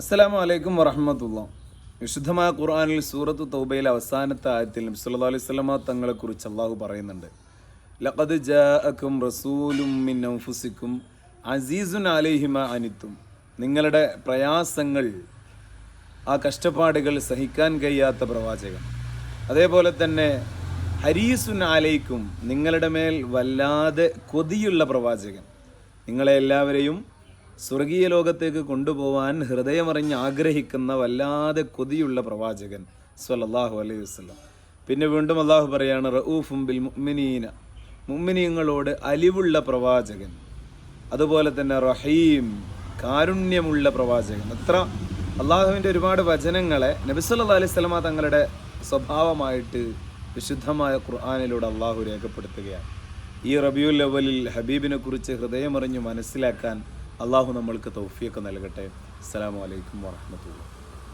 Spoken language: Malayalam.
അസ്സലാമു അലൈക്കും വറഹ്മത്തുള്ളാഹി. വിശുദ്ധമായ ഖുർആനിൽ സൂറത്തു തൗബയിലെ അവസാനത്തെ ആയത്തിൽ നബി സല്ലല്ലാഹു അലൈഹി വസല്ലമ തങ്ങളെക്കുറിച്ച് അള്ളാഹു പറയുന്നുണ്ട്. ലഖദ് ജാഅക്കും റസൂലും മിൻ അൻഫുസിക്കും അസീസുൻ അലൈഹി മാ അനിത്തും. നിങ്ങളുടെ പ്രയാസങ്ങൾ, ആ കഷ്ടപ്പാടുകൾ സഹിക്കാൻ കഴിയാത്ത പ്രവാചകൻ. അതേപോലെ തന്നെ ഹരീസുൻ അലൈക്കും, നിങ്ങളുടെ മേൽ വല്ലാതെ കൊതിയുള്ള പ്രവാചകൻ. നിങ്ങളെ എല്ലാവരെയും സ്വർഗീയ ലോകത്തേക്ക് കൊണ്ടുപോകാൻ ഹൃദയമറിഞ്ഞ് ആഗ്രഹിക്കുന്ന വല്ലാതെ കൊതിയുള്ള പ്രവാചകൻ സ്വല്ലല്ലാഹു അലൈഹി വസല്ലം. പിന്നെ വീണ്ടും അള്ളാഹു പറയാണ് റഊഫും ബിൽ മുഅ്മിനീന, മുഅ്മിനീങ്ങളോട് അലിവുള്ള പ്രവാചകൻ. അതുപോലെ തന്നെ റഹീം, കാരുണ്യമുള്ള പ്രവാചകൻ. അത്ര അള്ളാഹുവിൻ്റെ ഒരുപാട് വചനങ്ങളെ നബി സല്ലല്ലാഹു അലൈഹി വസല്ലമ തങ്ങളുടെ സ്വഭാവമായിട്ട് വിശുദ്ധമായ ഖുർആനിലൂടെ അള്ളാഹു രേഖപ്പെടുത്തുകയാണ്. ഈ റബിയുൽ അവ്വലിൽ ഹബീബിനെ കുറിച്ച് ഹൃദയമറിഞ്ഞ് മനസ്സിലാക്കാൻ അള്ളാഹു നമ്മൾക്ക് തൗഫീഖ് നൽകട്ടെ. അസ്സലാമു അലൈക്കും വറഹ്മത്തുള്ളാഹി.